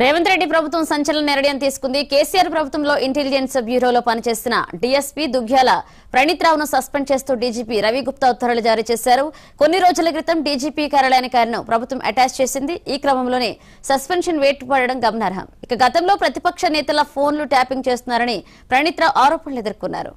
రేవంత్ రెడ్డి ప్రభుత్వం సంచలన నిర్ణయం తీసుకుంది. కేసీఆర్ ప్రభుత్వంలో ఇంటెలిజెన్స్ బ్యూరోలో పనిచేస్తున్న డీఎస్పీ దుగ్గ్యాల ప్రణీత్ రావును సస్పెండ్ చేస్తూ డీజీపీ రవి గుప్తా ఉత్తర్వులు జారీ చేశారు. కొన్ని రోజుల క్రితం డీజీపీ కార్యాలయానికి ఆయనను ప్రభుత్వం అటాచ్ చేసింది. ఈ క్రమంలోనే సస్పెన్షన్ వేటు పడడం గమనార్హం. ఇక గతంలో ప్రతిపక్ష నేతల ఫోన్లు ట్యాపింగ్ చేస్తున్నారని ప్రణీత్ రావు ఆరోపణలు ఎదుర్కొన్నారు.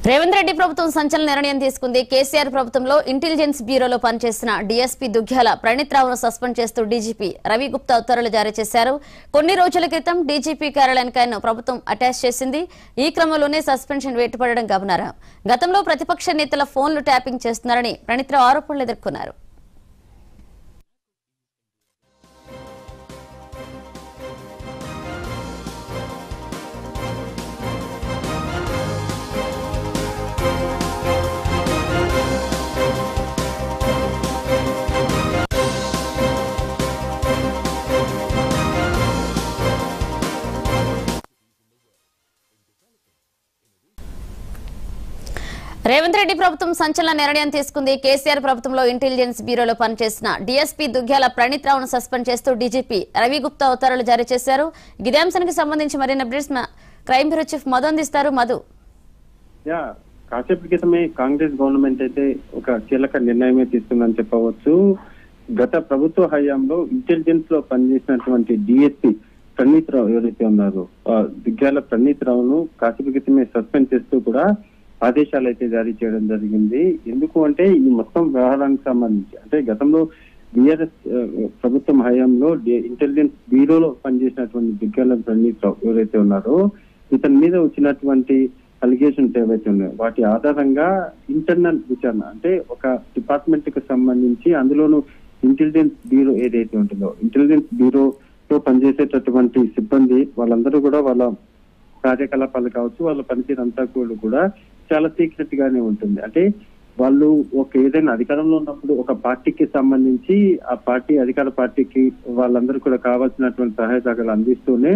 రేవంత్ రెడ్డి ప్రభుత్వం సంచలన నిర్ణయం తీసుకుంది. కేసీఆర్ ప్రభుత్వంలో ఇంటెలిజెన్స్ బ్యూరోలో పనిచేస్తున్న డీఎస్పీ దుగ్గ్యాల ప్రణీత్ రావును సస్పెండ్ చేస్తూ డీజీపీ రవి గుప్తా ఉత్తర్వులు జారీ చేశారు. కొన్ని రోజుల క్రితం డీజీపీ కార్యాలయానికి ఆయన ప్రభుత్వం అటాచ్ చేసింది. ఈ క్రమంలోనే సస్పెన్షన్ వేటు పడడం గమనార్హం. గతంలో ప్రతిపక్ష నేతల ఫోన్లు ట్యాపింగ్ చేస్తున్నారని ప్రణీత్ రావు ఆరోపణలు ఎదుర్కొన్నారు. రేవంత్ రెడ్డి ప్రభుత్వం సంచలన నిర్ణయం తీసుకుంది. కేసీఆర్ ప్రభుత్వంలో ఇంటెలిజెన్స్ బ్యూరోలో పనిచేసిన డీఎస్పీ దుగ్గ్యాల ప్రణీత్ రావును సస్పెండ్ చేస్తూ డీజీపీ రవి గుప్తా ఉత్తర్వులు జారీ చేశారు. ఇదే అంశానికి సంబంధించి మరిన్ని updates crime bureau chief Madhu అందిస్తారు. మధు, కాసేపటి క్రితమే కాంగ్రెస్ గవర్నమెంట్ అయితే ఒక కీలక నిర్ణయమే తీసుకుందని చెప్పవచ్చు. గత ప్రభుత్వ హయాంలో ఇంటెలిజెన్స్ లో పనిచేసినటువంటి డిఎస్పీ ప్రణీత్ రావు ఎవరైతే ఉన్నారో దుగ్గ్యాల ప్రణీత్ రావును కాసేపటి క్రితమే సస్పెండ్ చేస్తూ కూడా ఆదేశాలు అయితే జారీ చేయడం జరిగింది. ఎందుకు అంటే ఈ మొత్తం వ్యవహారానికి సంబంధించి అంటే గతంలో బీఆర్ఎస్ ప్రభుత్వం హయాంలో ఇంటెలిజెన్స్ బ్యూరోలో పనిచేసినటువంటి దుగ్గ్యాల ప్రణీత్ రావు ఎవరైతే ఉన్నారో ఇతని మీద వచ్చినటువంటి అలిగేషన్స్ ఏవైతే ఉన్నాయో వాటి ఆధారంగా ఇంటర్నల్ విచారణ అంటే ఒక డిపార్ట్మెంట్ కి సంబంధించి అందులోనూ ఇంటెలిజెన్స్ బ్యూరో ఏదైతే ఉంటుందో ఇంటెలిజెన్స్ బ్యూరోలో పనిచేసేటటువంటి సిబ్బంది వాళ్ళందరూ కూడా వాళ్ళ కార్యకలాపాలు కావచ్చు వాళ్ళ పనితీరు అంతా కూడా చాలా సీక్రెట్ గానే ఉంటుంది. అంటే వాళ్ళు ఒక ఏదైనా అధికారంలో ఉన్నప్పుడు ఒక పార్టీకి సంబంధించి ఆ పార్టీ అధికార పార్టీకి వాళ్ళందరూ కూడా కావాల్సినటువంటి సహాయ సహకారాలు అందిస్తూనే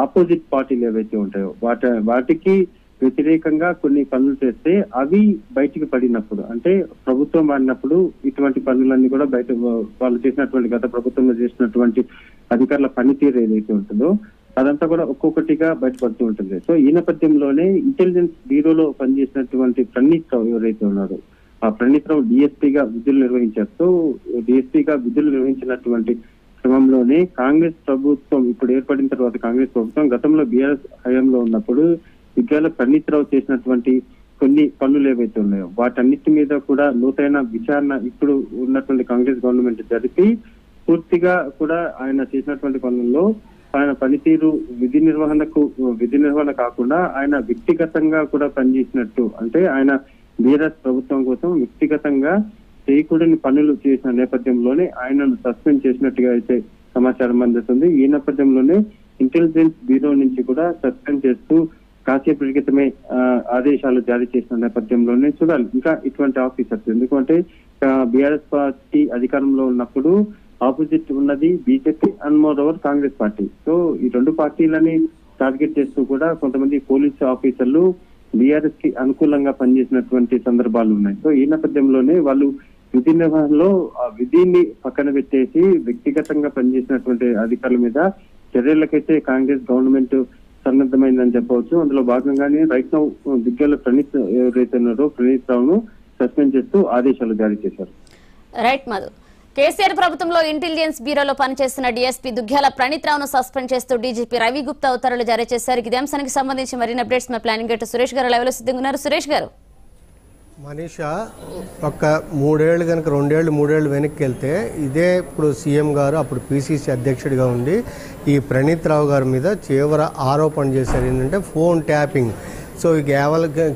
ఆపోజిట్ పార్టీలు ఏవైతే ఉంటాయో వాటికి వ్యతిరేకంగా కొన్ని పనులు చేస్తే అవి బయటికి పడినప్పుడు అంటే ప్రభుత్వం మారినప్పుడు ఇటువంటి పనులన్నీ కూడా బయట వాళ్ళు చేసినటువంటి గత ప్రభుత్వంలో చేసినటువంటి అధికారుల పనితీరు ఏదైతే ఉంటుందో అదంతా కూడా ఒక్కొక్కటిగా బయటపడుతూ ఉంటుంది. సో ఈ నేపథ్యంలోనే ఇంటెలిజెన్స్ బ్యూరోలో పనిచేసినటువంటి ప్రణీత్ రావు ఎవరైతే ఉన్నారో ఆ ప్రణీత్ రావు డిఎస్పీగా విధులు నిర్వహించారు. సో డిఎస్పీగా విధులు నిర్వహించినటువంటి క్రమంలోనే కాంగ్రెస్ ప్రభుత్వం ఇప్పుడు ఏర్పడిన తర్వాత కాంగ్రెస్ ప్రభుత్వం గతంలో బీఆర్ఎస్ హయాంలో ఉన్నప్పుడు దుగ్గ్యాల ప్రణీత్ రావు చేసినటువంటి కొన్ని పనులు ఏవైతే ఉన్నాయో వాటన్నిటి మీద కూడా లోతైన విచారణ ఇప్పుడు ఉన్నటువంటి కాంగ్రెస్ గవర్నమెంట్ జరిపి పూర్తిగా కూడా ఆయన చేసినటువంటి పనుల్లో ఆయన పనితీరు విధి నిర్వహణ కాకుండా ఆయన వ్యక్తిగతంగా కూడా పనిచేసినట్టు అంటే ఆయన బీఆర్ఎస్ ప్రభుత్వం కోసం వ్యక్తిగతంగా చేయకూడని పనులు చేసిన నేపథ్యంలోనే ఆయనను సస్పెండ్ చేసినట్టుగా అయితే సమాచారం అందుతుంది. ఈ నేపథ్యంలోనే ఇంటెలిజెన్స్ బ్యూరో నుంచి కూడా సస్పెండ్ చేస్తూ కాసేపటి క్రితమే ఆదేశాలు జారీ చేసిన నేపథ్యంలోనే చూడాలి ఇంకా ఇటువంటి ఆఫీసర్స్ ఎందుకంటే బీఆర్ఎస్ పార్టీ అధికారంలో ఉన్నప్పుడు ఆపోజిట్ ఉన్నది BJP and more over Congress party. So ఈ రెండు పార్టీలని టార్గెట్ చేస్తూ కూడా కొంతమంది పోలీసు ఆఫీసర్లు బీఆర్ఎస్ కి అనుకూలంగా పనిచేసినటువంటి సందర్భాలు ఉన్నాయి. సో ఈ నేపథ్యంలోనే వాళ్ళు విధి నిర్వహణలో ఆ విధిని పక్కన పెట్టేసి వ్యక్తిగతంగా పనిచేసినటువంటి అధికారుల మీద చర్యలకైతే కాంగ్రెస్ గవర్నమెంట్ సన్నద్ధమైందని చెప్పవచ్చు. అందులో భాగంగానే రైట్ నౌ దిగ్గల ప్రణీత్ ఎవరైతే ఉన్నారో ప్రణీత్ రావును సస్పెండ్ చేస్తూ ఆదేశాలు జారీ చేశారు. రైట్ మధు. కేసీఆర్ ప్రభుత్వంలో ఇంటెలిజెన్స్ బ్యూరోలో పనిచేస్తున్న డీఎస్పీ దుగ్గ్యాల ప్రణీత్ రావును సస్పెండ్ చేస్తూ డీజీపీ రవి గుప్తా ఉత్తర్వులు జారీ చేశారు. ఇదే అంశానికి సంబంధించి మరిన్ని అప్డేట్స్ మా ప్లానింగ్ గేట్ సురేష్ గారు లైవ్ లో సిద్ధంగా ఉన్నారు. సురేష్ గారు, మనీషా, ఒక 3 ఏళ్ళు కనుక 2 ఏళ్ళు వెనక్కి వెళ్తే ఇదే ఇప్పుడు సీఎం గారు అప్పుడు పీసీసీ అధ్యక్షుడిగా ఉండి ఈ ప్రణీత్ రావు గారి మీద తీవ్ర ఆరోపణ చేశారు. ఏంటంటే ఫోన్ ట్యాపింగ్. సో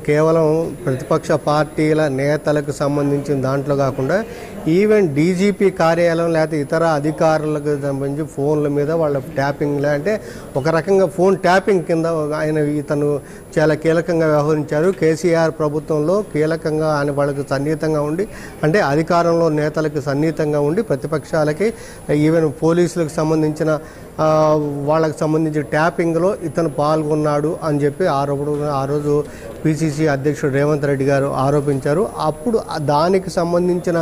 కేవలం ప్రతిపక్ష పార్టీల నేతలకు సంబంధించిన దాంట్లో కాకుండా ఈవెన్ డీజీపీ కార్యాలయం లేకపోతే ఇతర అధికారులకు సంబంధించి ఫోన్ల మీద వాళ్ళ ట్యాపింగ్ అంటే ఒక రకంగా ఫోన్ ట్యాపింగ్ కింద ఇతను చాలా కీలకంగా వ్యవహరించారు. కేసీఆర్ ప్రభుత్వంలో కీలకంగా ఆయన వాళ్ళకి సన్నిహితంగా ఉండి, అంటే అధికారంలో నేతలకు సన్నిహితంగా ఉండి ప్రతిపక్షాలకి ఈవెన్ పోలీసులకు సంబంధించిన వాళ్ళకి సంబంధించిన ట్యాపింగ్లో ఇతను పాల్గొన్నాడు అని చెప్పి ఆ రోజు పీసీసీ అధ్యక్షుడు రేవంత్ రెడ్డి గారు ఆరోపించారు. అప్పుడు దానికి సంబంధించిన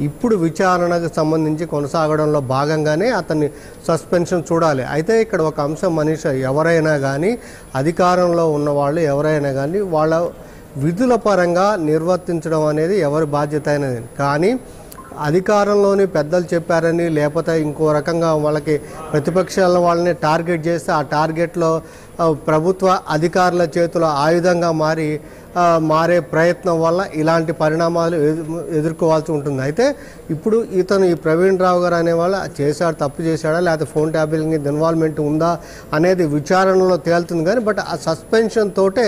ఇప్పుడు విచారణకు సంబంధించి కొనసాగడంలో భాగంగానే అతన్ని సస్పెన్షన్ చూడాలి. అయితే ఇక్కడ ఒక అంశం మనీష, ఎవరైనా కానీ అధికారంలో ఉన్నవాళ్ళు ఎవరైనా కానీ వాళ్ళ విధుల పరంగా నిర్వర్తించడం అనేది ఎవరి బాధ్యత అయినది. కానీ అధికారంలోని పెద్దలు చెప్పారని లేకపోతే ఇంకో రకంగా వాళ్ళకి ప్రతిపక్షాల వాళ్ళని టార్గెట్ చేస్తే ఆ టార్గెట్లో ప్రభుత్వ అధికారుల చేతిలో ఆయుధంగా మారే ప్రయత్నం వల్ల ఇలాంటి పరిణామాలు ఎదుర్కోవాల్సి ఉంటుంది. అయితే ఇప్పుడు ఈ ప్రవీణ్ రావు గారు అనేవాళ్ళు తప్పు చేశాడా లేకపోతే ఫోన్ ట్యాపింగ్ ఇన్వాల్వ్మెంట్ ఉందా అనేది విచారణలో తేలుతుంది. కానీ బట్ ఆ సస్పెన్షన్ తోటే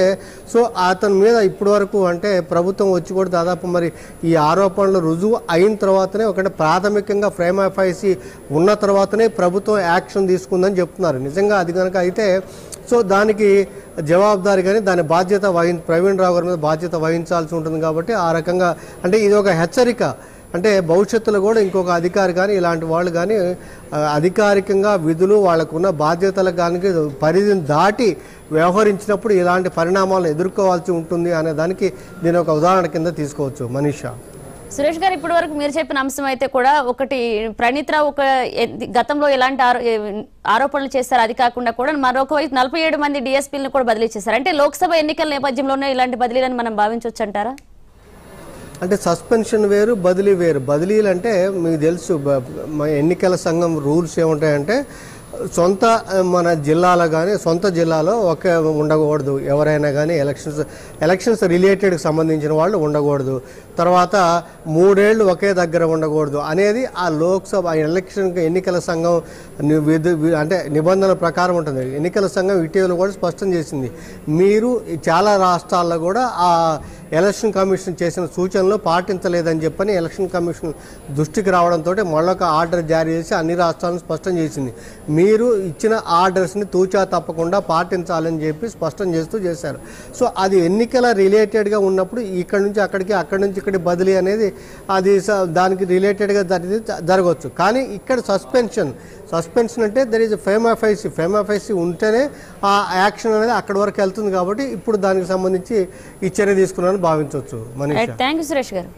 సో అతని మీద ఇప్పటి వరకు అంటే ప్రభుత్వం వచ్చి కూడా దాదాపు మరి ఈ ఆరోపణలు రుజువు అయిన తర్వాతనే ఒకటి ప్రాథమికంగా ఫ్రేమ్ ఆఫ్ ఐసీ ఉన్న తర్వాతనే ప్రభుత్వం యాక్షన్ తీసుకుందని చెప్తున్నారు. నిజంగా అది కనుక అయితే సో దానికి జవాబుదారి కానీ దాని బాధ్యత ప్రవీణ్ రావు గారి మీద బాధ్యత వహించాల్సి ఉంటుంది. కాబట్టి ఆ రకంగా అంటే ఇది ఒక హెచ్చరిక. అంటే భవిష్యత్తులో కూడా ఇంకొక అధికారి కానీ ఇలాంటి వాళ్ళు కానీ అధికారికంగా విధులు వాళ్ళకున్న బాధ్యతలకు కానీ పరిధిని దాటి వ్యవహరించినప్పుడు ఇలాంటి పరిణామాలను ఎదుర్కోవాల్సి ఉంటుంది అనే దానికి దీని ఒక ఉదాహరణ కింద తీసుకోవచ్చు. మనీషా, సురేష్ గారు, ఇప్పటి వరకు మీరు చెప్పిన అంశం అయితే కూడా ఒకటి ప్రణీత్ రావు గతంలో ఎలాంటి ఆరోపణలు చేశారు, అది కాకుండా కూడా మరొక వైపు 47 మంది డీఎస్పీలను కూడా బదిలీ చేశారు. అంటే లోక్సభ ఎన్నికల నేపథ్యంలోనే ఇలాంటి బదిలీలను మనం భావించవచ్చు అంటారా? అంటే సస్పెన్షన్ వేరు, బదిలీ వేరు. బదిలీలు అంటే మీకు తెలుసు ఎన్నికల సంఘం రూల్స్ ఏముంటాయంటే మన జిల్లాలో కానీ సొంత జిల్లాలో ఒకే ఉండకూడదు. ఎవరైనా కానీ ఎలక్షన్స్ రిలేటెడ్కి సంబంధించిన వాళ్ళు ఉండకూడదు. తర్వాత 3 ఏళ్ళు ఒకే దగ్గర ఉండకూడదు అనేది ఆ లోక్సభ ఎన్నికల సంఘం అంటే నిబంధనల ప్రకారం ఉంటుంది. ఎన్నికల సంఘం ఇటీవల కూడా స్పష్టం చేసింది. మీరు చాలా రాష్ట్రాల్లో కూడా ఆ ఎలక్షన్ కమిషన్ చేసిన సూచనలు పాటించలేదని చెప్పని ఎలక్షన్ కమిషన్ దృష్టికి రావడంతో మళ్ళొక ఆర్డర్ జారీ చేసి అన్ని రాష్ట్రాలను స్పష్టం చేసింది. మీరు ఇచ్చిన ఆర్డర్స్ని తూచా తప్పకుండా పాటించాలని చెప్పి స్పష్టం చేశారు. సో అది ఎన్నికల రిలేటెడ్గా ఉన్నప్పుడు ఇక్కడ నుంచి అక్కడికి, అక్కడి నుంచి ఇక్కడికి బదిలీ అనేది అది దానికి రిలేటెడ్గా జరగవచ్చు. కానీ ఇక్కడ సస్పెన్షన్ అంటే there is fame of IC ఉంటేనే ఆ యాక్షన్ అనేది అక్కడి వరకు వెళ్తుంది. కాబట్టి ఇప్పుడు దానికి సంబంధించి ఈ చర్య తీసుకున్నారని భావించవచ్చు. మనీషా, థ్యాంక్ యూ సురేష్ గారు.